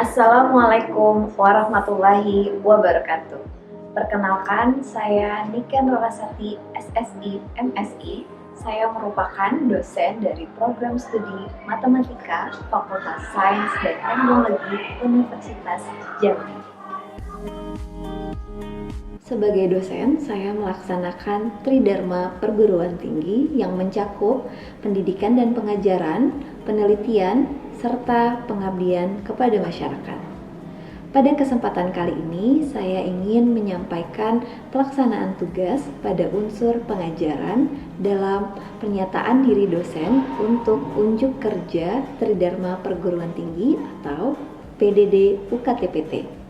Assalamualaikum warahmatullahi wabarakatuh. Perkenalkan, saya Niken Rarasati, SSI, MSI. Saya merupakan dosen dari program studi Matematika Fakultas Sains dan Teknologi Universitas Jambi. Sebagai dosen, saya melaksanakan Tridharma Perguruan Tinggi yang mencakup pendidikan dan pengajaran, penelitian, serta pengabdian kepada masyarakat. Pada kesempatan kali ini, saya ingin menyampaikan pelaksanaan tugas pada unsur pengajaran dalam pernyataan diri dosen untuk unjuk kerja Tridharma Perguruan Tinggi atau PDD UKTPT.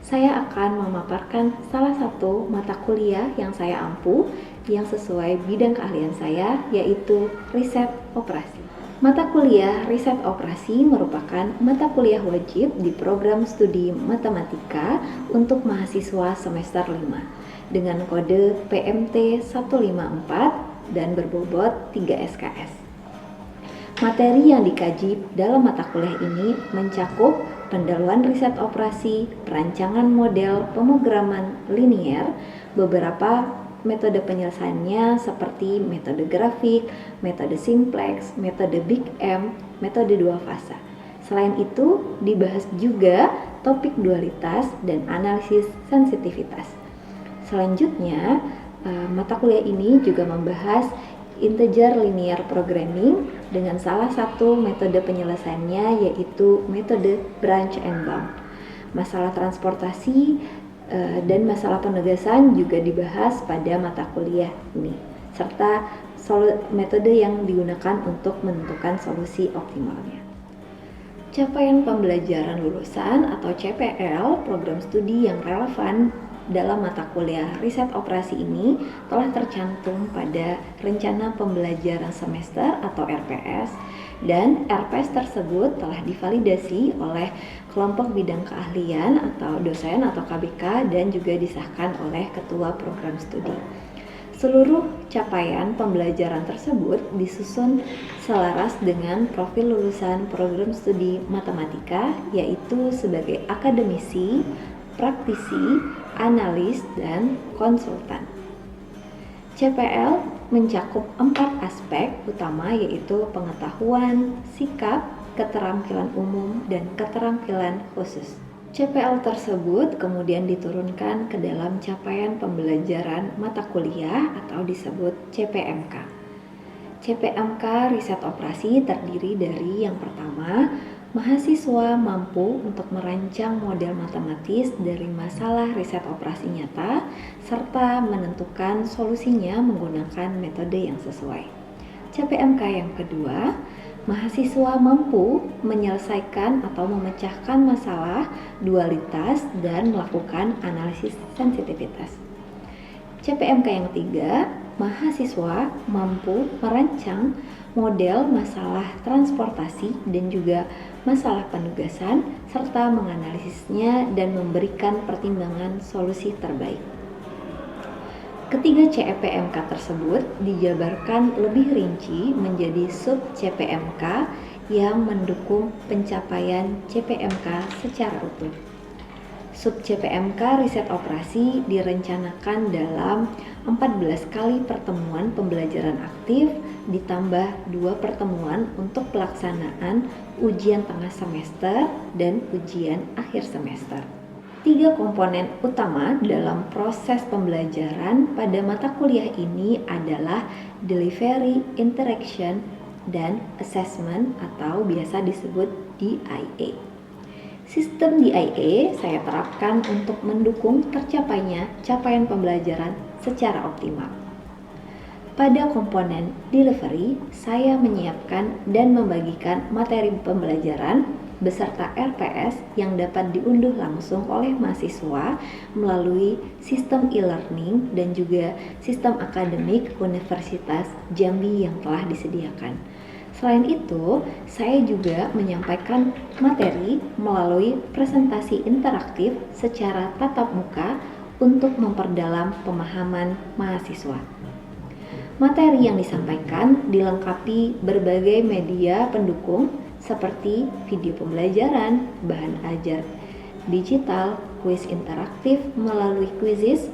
Saya akan memaparkan salah satu mata kuliah yang saya ampu yang sesuai bidang keahlian saya, yaitu riset operasi. Mata kuliah riset operasi merupakan mata kuliah wajib di program studi matematika untuk mahasiswa semester 5 dengan kode PMT 154 dan berbobot 3 SKS. Materi yang dikaji dalam mata kuliah ini mencakup pendahuluan riset operasi, perancangan model pemrograman linier, beberapa metode penyelesaiannya seperti metode grafik, metode simplex, metode Big M, metode dua fasa. Selain itu, dibahas juga topik dualitas dan analisis sensitivitas. Selanjutnya, mata kuliah ini juga membahas integer linear programming dengan salah satu metode penyelesaiannya yaitu metode branch and bound. Masalah transportasi dan masalah penugasan juga dibahas pada mata kuliah ini, serta metode yang digunakan untuk menentukan solusi optimalnya. Capaian pembelajaran lulusan atau CPL, program studi yang relevan dalam mata kuliah riset operasi ini telah tercantum pada rencana pembelajaran semester atau RPS, dan RPS tersebut telah divalidasi oleh kelompok bidang keahlian atau dosen atau KBK dan juga disahkan oleh ketua program studi. Seluruh capaian pembelajaran tersebut disusun selaras dengan profil lulusan program studi matematika, yaitu sebagai akademisi, praktisi, analis, dan konsultan. CPL mencakup 4 aspek utama, yaitu pengetahuan, sikap, keterampilan umum, dan keterampilan khusus. CPL tersebut kemudian diturunkan ke dalam capaian pembelajaran mata kuliah atau disebut CPMK. CPMK riset operasi terdiri dari yang pertama, mahasiswa mampu untuk merancang model matematis dari masalah riset operasi nyata serta menentukan solusinya menggunakan metode yang sesuai. CPMK yang kedua, mahasiswa mampu menyelesaikan atau memecahkan masalah dualitas dan melakukan analisis sensitivitas. CPMK yang ketiga, mahasiswa mampu merancang model masalah transportasi dan juga masalah penugasan serta menganalisisnya dan memberikan pertimbangan solusi terbaik. Ketiga CPMK tersebut dijabarkan lebih rinci menjadi sub CPMK yang mendukung pencapaian CPMK secara utuh. Sub CPMK riset operasi direncanakan dalam 14 kali pertemuan pembelajaran aktif ditambah 2 pertemuan untuk pelaksanaan ujian tengah semester dan ujian akhir semester. 3 komponen utama dalam proses pembelajaran pada mata kuliah ini adalah delivery, interaction, dan assessment atau biasa disebut DIA. Sistem DIA saya terapkan untuk mendukung tercapainya capaian pembelajaran secara optimal. Pada komponen delivery, saya menyiapkan dan membagikan materi pembelajaran beserta RPS yang dapat diunduh langsung oleh mahasiswa melalui sistem e-learning dan juga sistem akademik Universitas Jambi yang telah disediakan. Selain itu, saya juga menyampaikan materi melalui presentasi interaktif secara tatap muka untuk memperdalam pemahaman mahasiswa. Materi yang disampaikan dilengkapi berbagai media pendukung seperti video pembelajaran, bahan ajar digital, kuis interaktif melalui Quizizz,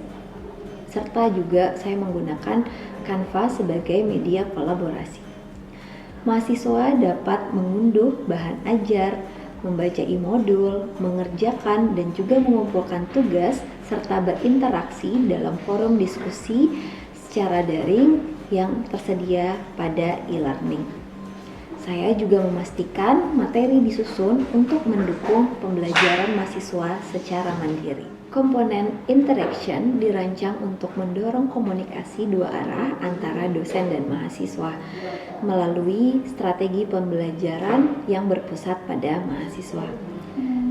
serta juga saya menggunakan Canva sebagai media kolaborasi. Mahasiswa dapat mengunduh bahan ajar, membaca e-modul, mengerjakan dan juga mengumpulkan tugas, serta berinteraksi dalam forum diskusi secara daring yang tersedia pada e-learning. Saya juga memastikan materi disusun untuk mendukung pembelajaran mahasiswa secara mandiri. Komponen interaction dirancang untuk mendorong komunikasi dua arah antara dosen dan mahasiswa melalui strategi pembelajaran yang berpusat pada mahasiswa.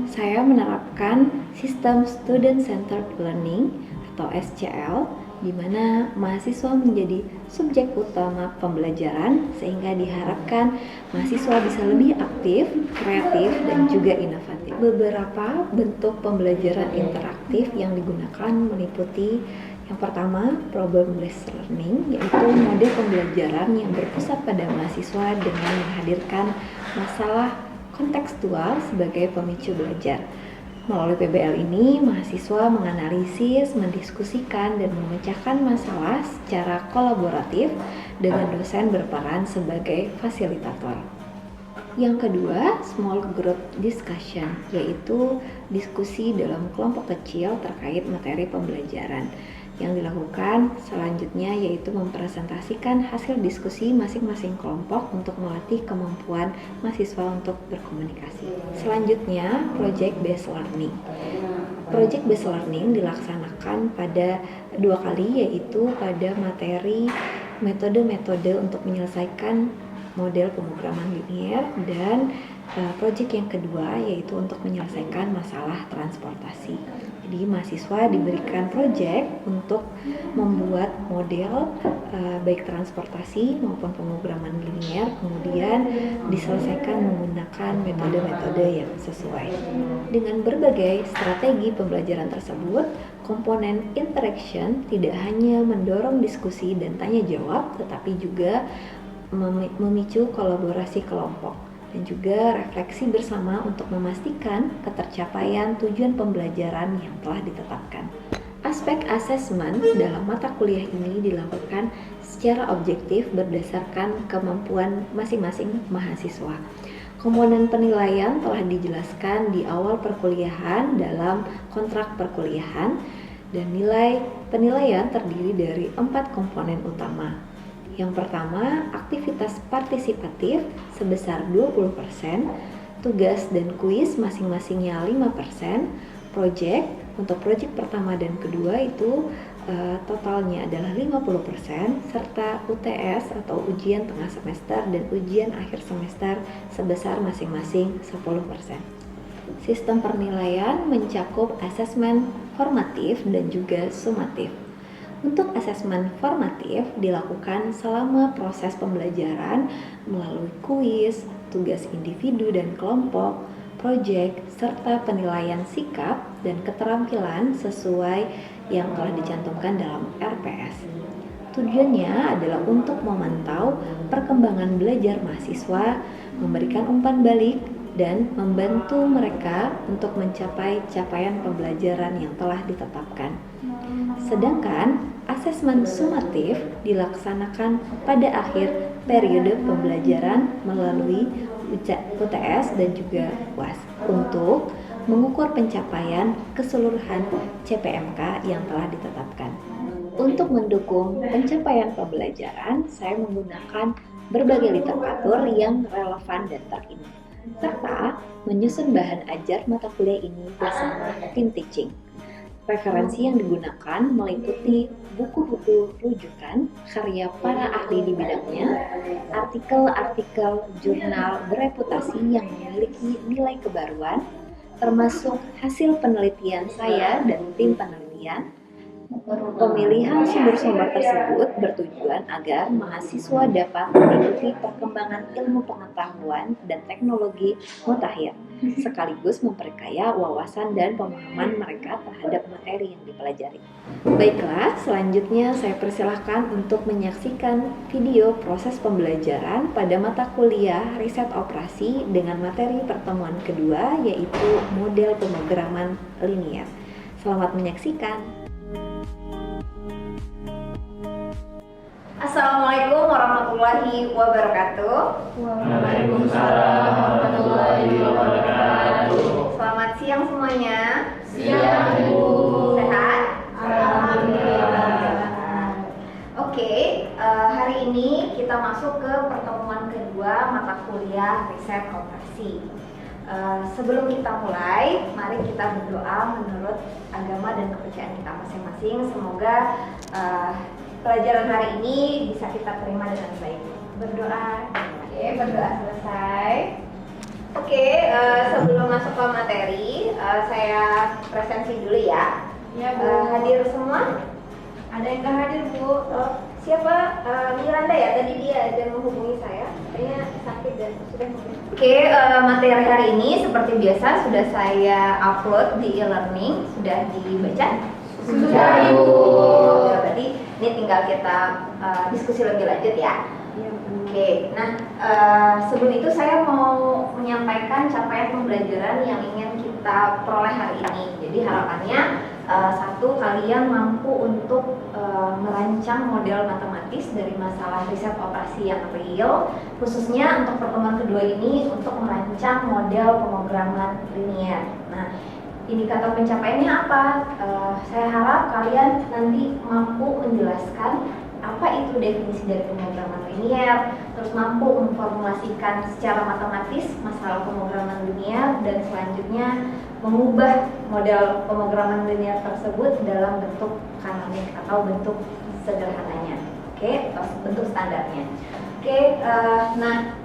Saya menerapkan sistem Student Centered Learning atau SCL, di mana mahasiswa menjadi subjek utama pembelajaran sehingga diharapkan mahasiswa bisa lebih aktif, kreatif, dan juga inovatif. Beberapa bentuk pembelajaran interaktif yang digunakan meliputi yang pertama, problem-based learning, yaitu model pembelajaran yang berpusat pada mahasiswa dengan menghadirkan masalah kontekstual sebagai pemicu belajar. Melalui PBL ini, mahasiswa menganalisis, mendiskusikan, dan memecahkan masalah secara kolaboratif dengan dosen berperan sebagai fasilitator. Yang kedua, small group discussion, yaitu diskusi dalam kelompok kecil terkait materi pembelajaran. Yang dilakukan selanjutnya yaitu mempresentasikan hasil diskusi masing-masing kelompok untuk melatih kemampuan mahasiswa untuk berkomunikasi. Selanjutnya, project based learning. Project based learning dilaksanakan pada 2 kali, yaitu pada materi metode-metode untuk menyelesaikan model pemrograman linier, dan project yang kedua yaitu untuk menyelesaikan masalah transportasi. Jadi mahasiswa diberikan project untuk membuat model baik transportasi maupun pemrograman linier, kemudian diselesaikan menggunakan metode-metode yang sesuai. Dengan berbagai strategi pembelajaran tersebut, komponen interaction tidak hanya mendorong diskusi dan tanya jawab, tetapi juga memicu kolaborasi kelompok dan juga refleksi bersama untuk memastikan ketercapaian tujuan pembelajaran yang telah ditetapkan. Aspek asesmen dalam mata kuliah ini dilakukan secara objektif berdasarkan kemampuan masing-masing mahasiswa. Komponen penilaian telah dijelaskan di awal perkuliahan dalam kontrak perkuliahan, dan nilai penilaian terdiri dari 4 komponen utama. Yang pertama, aktivitas partisipatif sebesar 20%, tugas dan kuis masing-masingnya 5%, project untuk project pertama dan kedua itu totalnya adalah 50%, serta UTS atau ujian tengah semester dan ujian akhir semester sebesar masing-masing 10%. Sistem penilaian mencakup asesmen formatif dan juga sumatif. Untuk asesmen formatif dilakukan selama proses pembelajaran melalui kuis, tugas individu dan kelompok, proyek, serta penilaian sikap dan keterampilan sesuai yang telah dicantumkan dalam RPS. Tujuannya adalah untuk memantau perkembangan belajar mahasiswa, memberikan umpan balik, dan membantu mereka untuk mencapai capaian pembelajaran yang telah ditetapkan. Sedangkan asesmen sumatif dilaksanakan pada akhir periode pembelajaran melalui UTS dan juga UAS untuk mengukur pencapaian keseluruhan CPMK yang telah ditetapkan. Untuk mendukung pencapaian pembelajaran, saya menggunakan berbagai literatur yang relevan dan terkini, serta menyusun bahan ajar mata kuliah ini bersama tim teaching. Referensi yang digunakan meliputi buku-buku rujukan, karya para ahli di bidangnya, artikel-artikel jurnal bereputasi yang memiliki nilai kebaruan, termasuk hasil penelitian saya dan tim penelitian, Pemilihan sumber-sumber tersebut bertujuan agar mahasiswa dapat mengikuti perkembangan ilmu pengetahuan dan teknologi mutakhir, sekaligus memperkaya wawasan dan pemahaman mereka terhadap materi yang dipelajari. Baiklah, selanjutnya saya persilahkan untuk menyaksikan video proses pembelajaran pada mata kuliah riset operasi dengan materi pertemuan kedua, yaitu model pemrograman linier. Selamat menyaksikan. Assalamualaikum warahmatullahi wabarakatuh. Waalaikumsalam warahmatullahi wabarakatuh. Selamat siang semuanya. Siang, Ibu. Sehat? Alhamdulillah. Oke, hari ini kita masuk ke pertemuan kedua mata kuliah riset operasi. Sebelum kita mulai, mari kita berdoa menurut agama dan kepercayaan kita masing-masing. Semoga pelajaran hari ini bisa kita terima dengan baik. Berdoa. Oke, berdoa selesai. Oke, sebelum masuk ke materi, saya presensi dulu ya. Ya, Bu. Hadir semua? Ada yang nggak hadir, Bu? Siapa? Miranda ya, tadi dia ada menghubungi saya. Kayaknya sakit dan sudah mungkin. Oke, materi hari ini seperti biasa sudah saya upload di e-learning. Sudah dibaca? Sudah, Ibu. Ya, berarti ini tinggal kita diskusi lebih lanjut ya. Oke, nah sebelum itu saya mau menyampaikan capaian pembelajaran yang ingin kita peroleh hari ini. Jadi harapannya satu, kalian mampu untuk merancang model matematis dari masalah riset operasi yang real, khususnya untuk pertemuan kedua ini untuk merancang model pemrograman linier. Nah, indikator pencapaiannya apa? Saya harap kalian nanti mampu menjelaskan apa itu definisi dari pemrograman linier, terus mampu memformulasikan secara matematis masalah pemrograman linier, dan selanjutnya mengubah model pemrograman linier tersebut dalam bentuk kanonik atau bentuk sederhananya, oke, atau bentuk standarnya. Oke, nah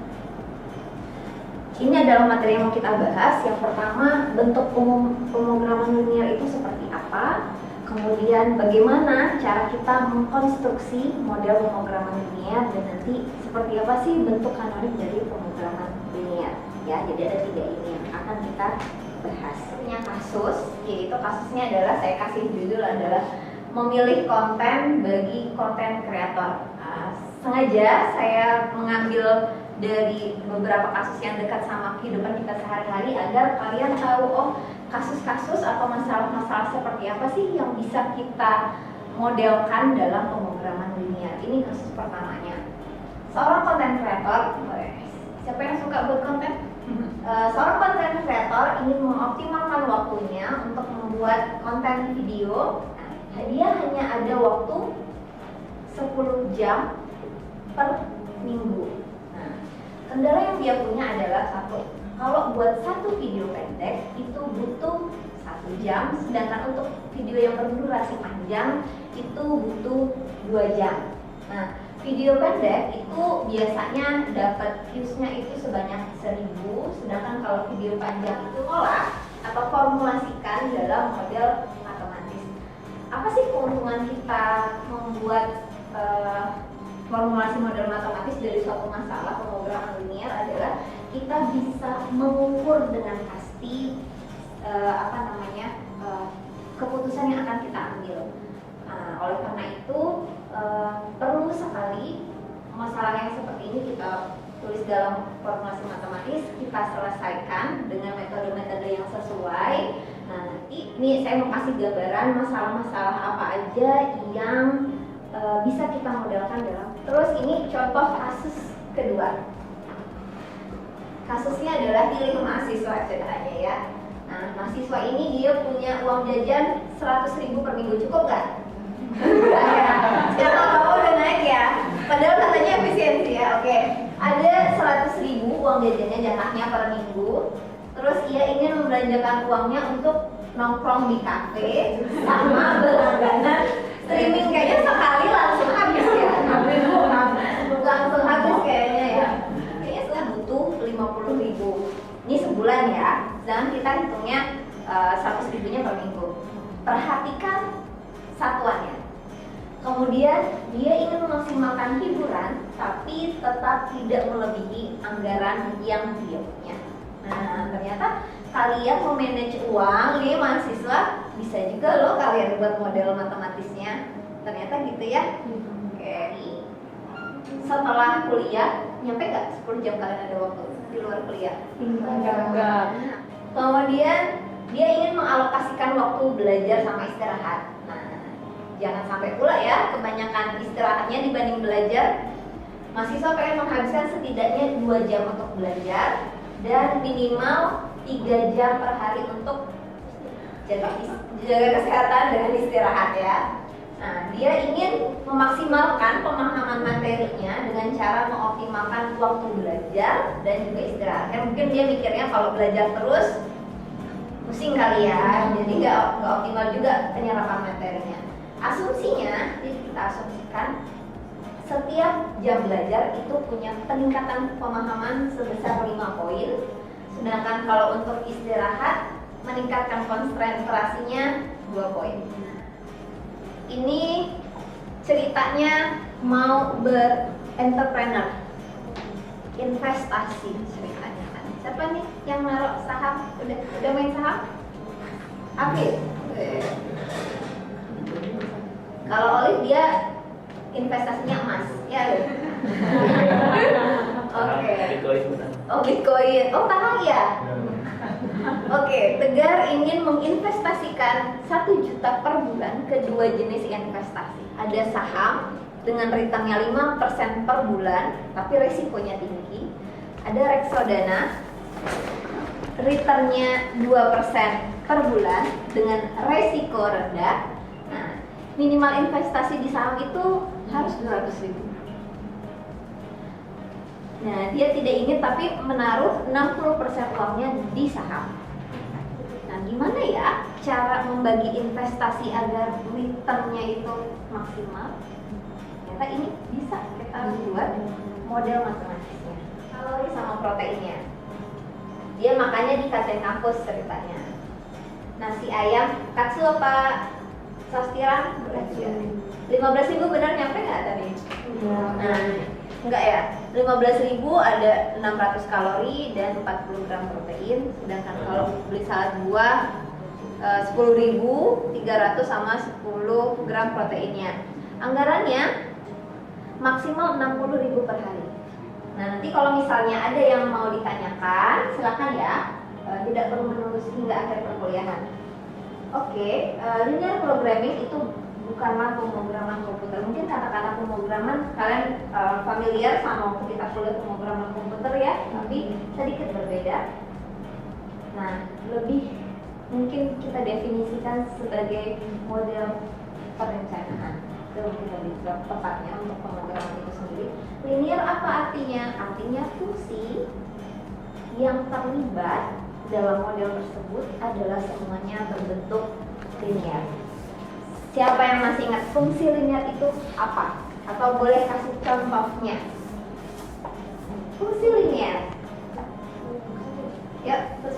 ini adalah materi yang mau kita bahas. Yang pertama, bentuk umum pemrograman linier itu seperti apa? Kemudian bagaimana cara kita mengkonstruksi model pemrograman linier, dan nanti seperti apa sih bentuk kanonik dari pemrograman linier. Ya, jadi ada 3 ini yang akan kita bahas. Punya kasus, yaitu kasusnya adalah saya kasih judul adalah memilih konten bagi konten kreator. Sengaja saya mengambil dari beberapa kasus yang dekat sama kehidupan kita sehari-hari agar kalian tahu, oh, kasus-kasus atau masalah-masalah seperti apa sih yang bisa kita modelkan dalam pemrograman linier. Ini kasus pertamanya. Seorang konten kreator, siapa yang suka buat konten? Seorang konten kreator ingin mengoptimalkan waktunya untuk membuat konten video. Nah, dia hanya ada waktu 10 jam per minggu. Nah, kendala yang dia punya adalah satu, kalau buat satu video pendek itu butuh 1 jam, sedangkan untuk video yang berdurasi panjang itu butuh 2 jam. Nah, video pendek itu biasanya dapat views-nya itu sebanyak 1000, sedangkan kalau video panjang itu olah atau formulasikan dalam model matematis. Apa sih keuntungan kita membuat formulasi model matematis dari suatu masalah pemrograman linier adalah kita bisa mengukur dengan pasti keputusan yang akan kita ambil. Oleh karena itu perlu sekali masalah yang seperti ini kita tulis dalam formulasi matematis, kita selesaikan dengan metode-metode yang sesuai. Nah, nanti ini saya mau kasih gambaran masalah-masalah apa aja yang bisa kita modelkan dalam. Terus ini contoh kasus kedua. Kasusnya adalah pilih mahasiswa ceritanya ya. Nah, mahasiswa ini dia punya uang jajan 100.000 per minggu, cukup nggak? Sekarang apa udah naik ya? Padahal katanya efisiensi ya. Oke, ada 100.000 uang jajannya jatahnya per minggu. Terus ia ingin membelanjakan uangnya untuk nongkrong di kafe sama berlangganan streaming, kayaknya sekali langsung habis ya. Langsung habis kayaknya ya. Kayaknya sudah butuh 50.000. Ini sebulan ya. Sedangkan kita hitungnya 100.000-nya per minggu. Perhatikan satuannya. Kemudian dia ingin memaksimalkan hiburan tapi tetap tidak melebihi anggaran yang dia punya. Nah, ternyata kalian memanage uang nih mahasiswa, bisa juga loh kalian buat model matematisnya. Ternyata gitu ya. Oke. Setelah kuliah, nyampe gak 10 jam kalian ada waktu di luar kuliah? Enggak. Kemudian dia ingin mengalokasikan waktu belajar sama istirahat. Nah, jangan sampai pula ya kebanyakan istirahatnya dibanding belajar. Mahasiswa pengen menghabiskan setidaknya 2 jam untuk belajar dan minimal 3 jam per hari untuk jaga kesehatan dengan istirahat ya. Nah, dia ingin memaksimalkan pemahaman materinya dengan cara mengoptimalkan waktu belajar dan juga istirahatnya. Mungkin dia mikirnya kalau belajar terus pusing kali ya, jadi nggak optimal juga penyerapan materinya. Asumsinya, jadi kita asumsikan setiap jam belajar itu punya peningkatan pemahaman sebesar 5 poin. Sedangkan kalau untuk istirahat meningkatkan konsentrasinya 2 poin. Ini ceritanya mau berentrepreneur, investasi ceritanya kan. Siapa nih yang naruh saham? Udah main saham? Afif. Kalau Olive dia investasinya emas, ya. Oke. Oh Bitcoin, oh tahan ya. Oke, Tegar ingin menginvestasikan 1 juta per bulan ke 2 jenis investasi. Ada saham dengan returnnya 5% per bulan, tapi resikonya tinggi. Ada reksadana, returnnya 2% per bulan dengan resiko rendah. Nah, minimal investasi di saham itu harus 200.000. Nah, dia tidak ingin tapi menaruh 60% uangnya di saham. Nah, gimana ya cara membagi investasi agar returnnya itu maksimal? Ternyata ini bisa kita buat model matematisnya. Kalori sama proteinnya. Dia makannya di kantin kampus ceritanya. Nasi ayam, katsu apa saus tiram? 15.000 benar nyampe nggak tadi? Nah, enggak ya, 15.000 ada 600 kalori dan 40 gram protein. Sedangkan kalau beli salad buah 10.300 sama 10 gram proteinnya. Anggarannya maksimal 60.000 per hari. Nah, nanti kalau misalnya ada yang mau ditanyakan, silakan ya, tidak perlu menunggu hingga akhir perkuliahan. Oke, linear programming itu bukanlah pemrograman komputer. Mungkin kata-kata pemrograman kalian familiar sama waktu kita kuliah pemrograman komputer ya, tapi sedikit berbeda. Nah, lebih mungkin kita definisikan sebagai model perencanaan. Itu mungkin lebih tepatnya untuk pemrograman itu sendiri. Linear apa artinya? Artinya fungsi yang terlibat dalam model tersebut adalah semuanya berbentuk linear. Siapa yang masih ingat fungsi linear itu apa? Atau boleh kasih contohnya? Fungsi linear. Ya, terus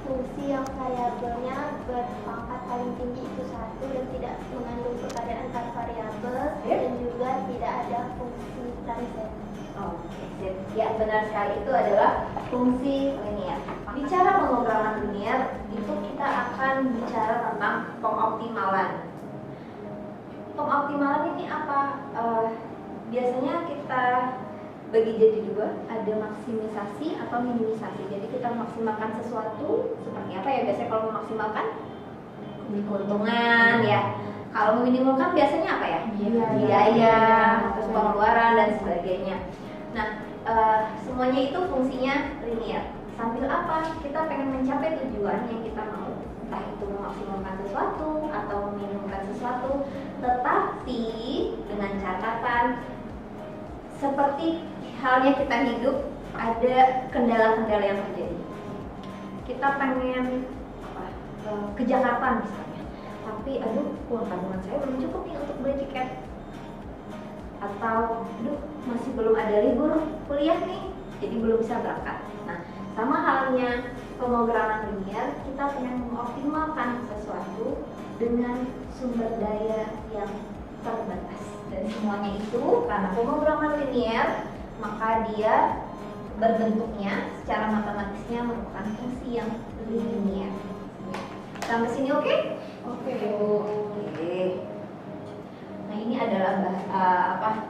Fungsi yang variabelnya berpangkat paling tinggi itu 1 dan tidak mengandung perbedaan antar variabel dan juga tidak ada fungsi transend. Oke, ya benar sekali, itu adalah fungsi linear. Bicara pemrograman linear, itu kita akan bicara tentang pengoptimalan. Pengoptimalan ini apa? Biasanya kita bagi jadi 2, ada maksimisasi atau minimisasi. Jadi kita memaksimalkan sesuatu seperti apa ya? Biasanya kalau memaksimalkan keuntungan ya. Kalau meminimalkan biasanya apa ya? Biaya, terus pengeluaran dan sebagainya. Nah, semuanya itu fungsinya linear. Sambil apa? Kita pengen mencapai tujuan yang kita mau. Entah itu memaksimalkan sesuatu atau meminimumkan sesuatu, tetapi dengan catatan seperti halnya kita hidup, ada kendala-kendala yang terjadi. Kita pengen ke Jakarta misalnya, tapi aduh uang tabungan saya belum cukup nih untuk beli tiket, atau aduh masih belum ada libur kuliah nih, jadi belum bisa berangkat. Nah, sama halnya pemrograman linear, kita pengen mengoptimalkan sesuatu dengan sumber daya yang terbatas. Dan semuanya itu karena pemrograman linier, maka dia berbentuknya secara matematisnya merupakan fungsi yang linier. Sampai sini oke? Oke. Oke. Nah, ini adalah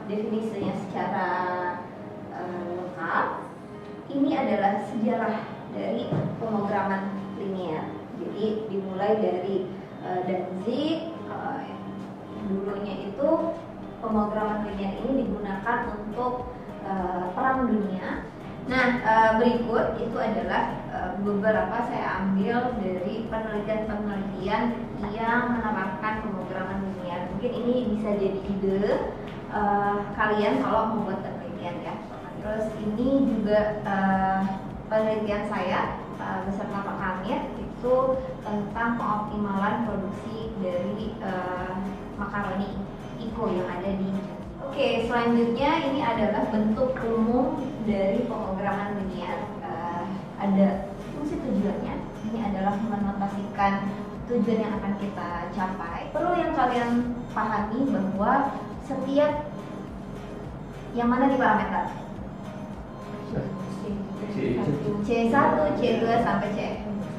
definisinya secara lengkap. Ini adalah sejarah dari pemrograman linier. Jadi dimulai dari Danzig. Dulunya itu pemrograman linier ini digunakan untuk perang dunia. Nah, berikut itu adalah beberapa saya ambil dari penelitian-penelitian yang menerapkan pemrograman linier. Mungkin ini bisa jadi ide kalian kalau membuat penelitian ya. Terus ini juga penelitian saya beserta Pak Kamir itu tentang pengoptimalan produksi dari makaroni Iko yang ada di. Oke, selanjutnya ini adalah bentuk umum dari pemrograman linier. Ada fungsi tujuannya. Ini adalah menotasikan tujuan yang akan kita capai. Perlu yang kalian pahami bahwa setiap yang mana di parameter C1, C2 sampai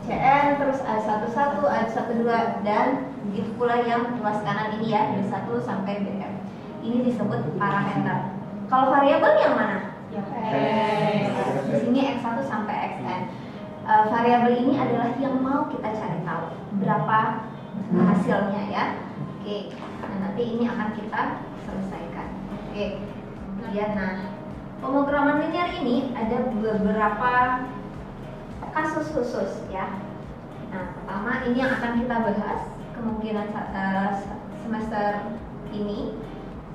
CN, terus A11, A12 dan begitu pula yang ruas kanan ini ya, B1 sampai BF. Ini disebut parameter. Kalau variabel yang mana? Di sini X1 sampai Xn. Variabel ini adalah yang mau kita cari tahu berapa hasilnya ya. Oke. Nah, nanti ini akan kita selesaikan. Oke. Kemudian pemrograman linier ini ada beberapa kasus khusus ya. Nah, pertama ini yang akan kita bahas kemungkinan semester ini.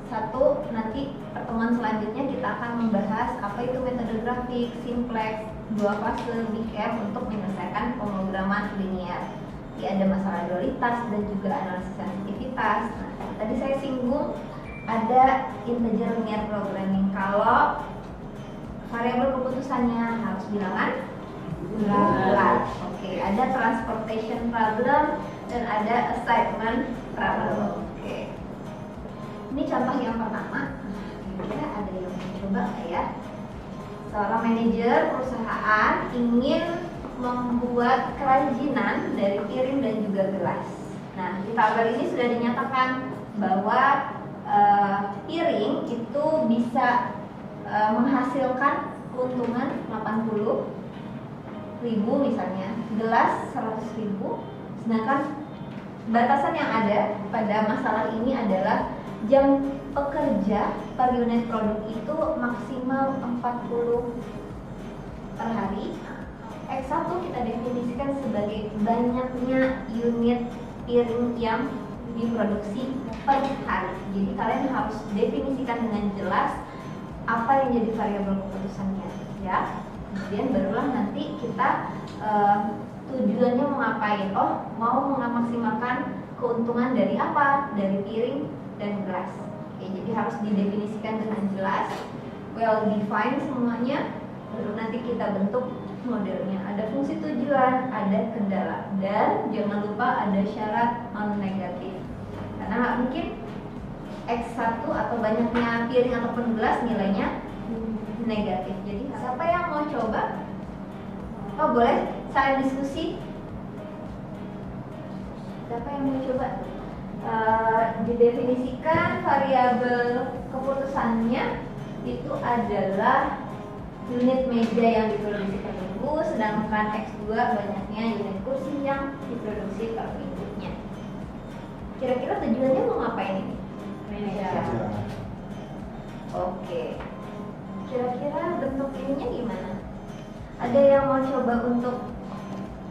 Satu, nanti pertemuan selanjutnya kita akan membahas apa itu metode grafik, simplex, dua fase, big M untuk menyelesaikan pemrograman linier. Ya, ada masalah dualitas dan juga analisis sensitivitas. Nah, tadi saya singgung ada integer linear programming. Kalau variabel keputusannya harus bilangan bulat. Oke, ada transportation problem dan ada assignment problem. Oke. Ini contoh yang pertama. Kira-kira ada yang mau coba nggak ya? Seorang manajer perusahaan ingin membuat kerajinan dari piring dan juga gelas. Nah, di tabel ini sudah dinyatakan bahwa piring itu bisa menghasilkan keuntungan 80.000 misalnya, gelas 100.000, sedangkan batasan yang ada pada masalah ini adalah jam pekerja per unit produk itu maksimal 40 per hari. X1 kita definisikan sebagai banyaknya unit piring yang diproduksi per hari. Jadi kalian harus definisikan dengan jelas apa yang jadi variabel keputusannya ya. Kemudian barulah nanti kita tujuannya mau ngapain. Oh, mau memaksimalkan keuntungan dari apa? Dari piring dan gelas. Oke, jadi harus didefinisikan dengan jelas, well defined semuanya. Baru nanti kita bentuk modelnya. Ada fungsi tujuan, ada kendala, dan jangan lupa ada syarat non negatif. Karena nggak mungkin X1 atau banyaknya piring ataupun gelas nilainya negatif. Jadi siapa yang mau coba? Oh, boleh saya diskusi? Siapa yang mau coba? Didefinisikan variabel keputusannya itu adalah unit meja yang diproduksi per minggu, sedangkan X2 banyaknya unit kursi yang diproduksi per minggunya. Kira-kira tujuannya mau ngapain ini? Oke. Kira-kira bentuk ininya gimana? Ada yang mau coba untuk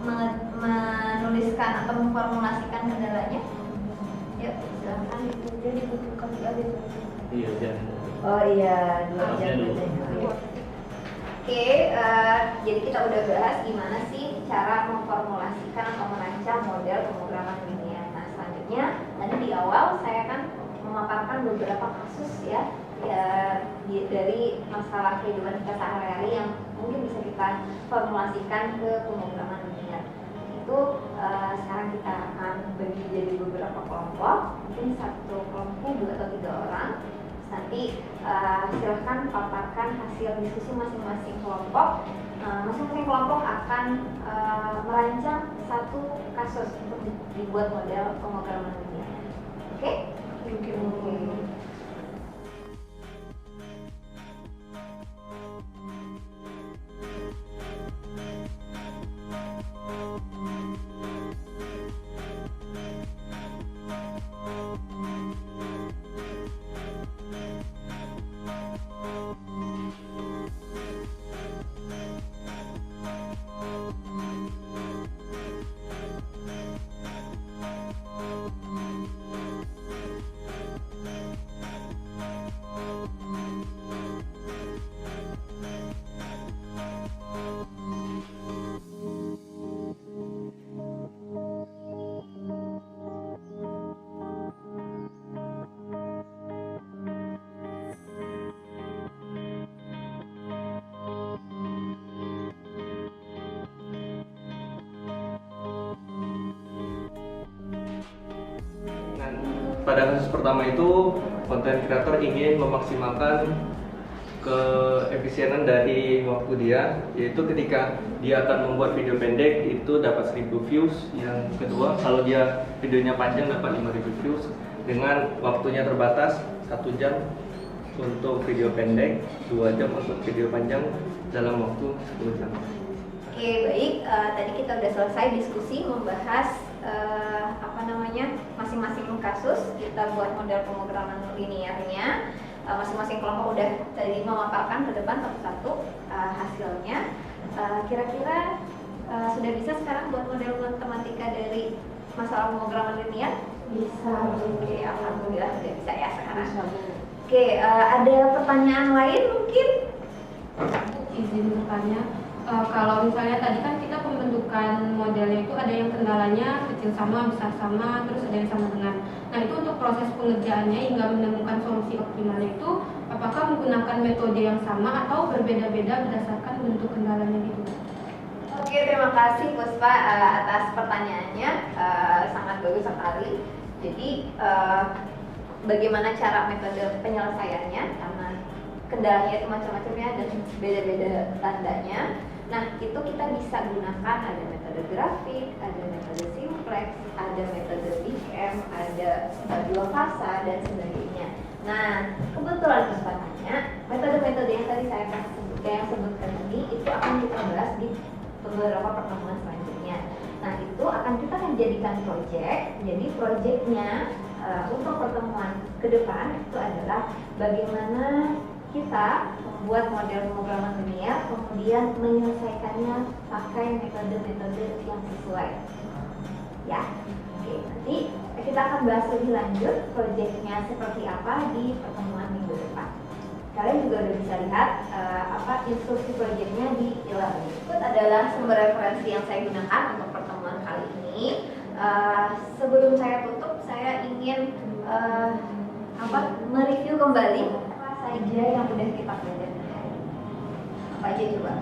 menuliskan atau memformulasikan kendalanya? Yuk, silahkan. Jadi dibutuhkan ada Iya, jangan. Oh iya, 2 jam. Oke, jadi kita udah bahas gimana sih cara memformulasikan atau merancang model pemrograman linier. Nah, selanjutnya tadi di awal saya kan memaparkan beberapa kasus ya, dari masalah kehidupan kita sehari-hari yang mungkin bisa kita formulasikan ke pemrograman linier. itu sekarang kita akan bagi jadi beberapa kelompok, mungkin satu kelompok 2 atau 3 orang. Nanti silahkan paparkan hasil diskusi masing-masing kelompok. Masing-masing kelompok akan merancang satu kasus untuk dibuat model pemrograman linear. Oke? Oke. Pada kasus pertama itu, konten kreator ingin memaksimalkan keefisienan dari waktu dia, yaitu ketika dia akan membuat video pendek itu dapat 1000 views. Yang kedua, kalau dia videonya panjang dapat 5000 views dengan waktunya terbatas 1 jam untuk video pendek, 2 jam untuk video panjang dalam waktu 10 jam. Oke, baik. Tadi kita udah selesai diskusi membahas masing-masing kasus. Kita buat model pemrograman linearnya. Masing-masing kelompok udah tadi memaparkan ke depan satu-satu hasilnya. Kira-kira sudah bisa sekarang buat model matematika dari masalah pemrograman linear? Bisa. Oke, alhamdulillah sudah bisa ya sekarang. Oke, ada pertanyaan lain mungkin? Izin bertanya, kalau misalnya tadi kan kita pembentukan modelnya itu ada yang kendalanya kecil sama, besar sama, terus ada yang sama dengan. Nah itu untuk proses pengerjaannya hingga menemukan solusi optimalnya itu, apakah menggunakan metode yang sama atau berbeda-beda berdasarkan bentuk kendalanya gitu? Oke, terima kasih Puspa atas pertanyaannya, sangat bagus sekali. Jadi bagaimana cara metode penyelesaiannya, karena kendalanya itu macam-macamnya dan beda-beda tandanya. Nah, itu kita bisa gunakan, ada metode grafik, ada metode simplex, ada metode BIM, ada dua fasa dan sebagainya. Nah, kebetulan kesempatannya metode-metode yang tadi saya sebutkan ini itu akan kita bahas di beberapa pertemuan selanjutnya. Nah, itu akan kita jadikan project. Jadi projectnya untuk pertemuan ke depan itu adalah bagaimana kita membuat model pemrograman linear, kemudian menyelesaikannya pakai metode-metode yang sesuai. Ya, oke. Nanti kita akan bahas lebih lanjut proyeknya seperti apa di pertemuan minggu depan. Kalian juga udah bisa lihat instruksi proyeknya di e-learning. Berikut adalah sumber referensi yang saya gunakan untuk pertemuan kali ini. Sebelum saya tutup, saya ingin mereview kembali saja yang udah kita pelajari. Apa aja coba?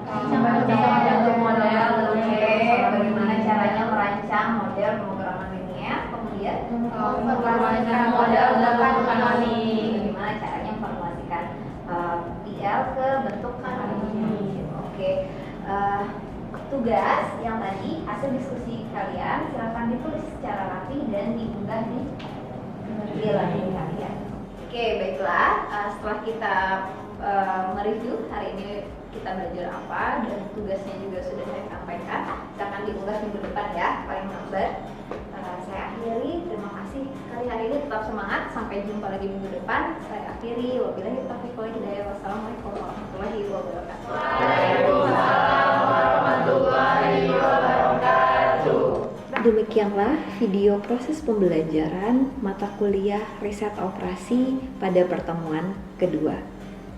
Bentuk model, bagaimana caranya merancang model pemrograman linear, kemudian memformulasikan model dalam kanonik. Bagaimana caranya memformulasikan PL ke bentuk kanonik. Oke. Tugas yang tadi hasil diskusi kalian silakan ditulis secara rapi dan diunggah di e-learning kalian. Oke, baiklah. Setelah kita mereview hari ini kita belajar apa dan tugasnya juga sudah saya sampaikan, silakan diunggah minggu depan ya, paling lambat. Saya akhiri. Terima kasih sekali hari ini, tetap semangat. Sampai jumpa lagi minggu depan. Saya akhiri. Wabillahi taufiq wal hidayah. Wassalamualaikum warahmatullahi wabarakatuh. Waalaikumsalam warahmatullahi wabarakatuh. Demikianlah video proses pembelajaran mata kuliah riset operasi pada pertemuan kedua.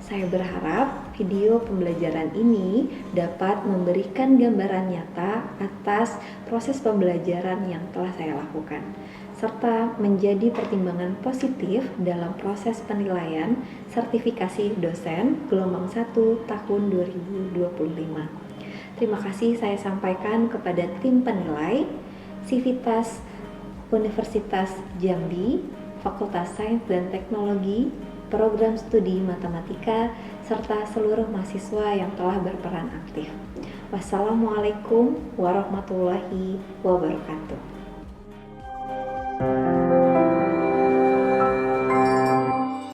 Saya berharap video pembelajaran ini dapat memberikan gambaran nyata atas proses pembelajaran yang telah saya lakukan, serta menjadi pertimbangan positif dalam proses penilaian sertifikasi dosen gelombang 1 tahun 2025. Terima kasih saya sampaikan kepada tim penilai Sivitas Universitas Jambi, Fakultas Sains dan Teknologi, Program Studi Matematika, serta seluruh mahasiswa yang telah berperan aktif. Wassalamualaikum warahmatullahi wabarakatuh.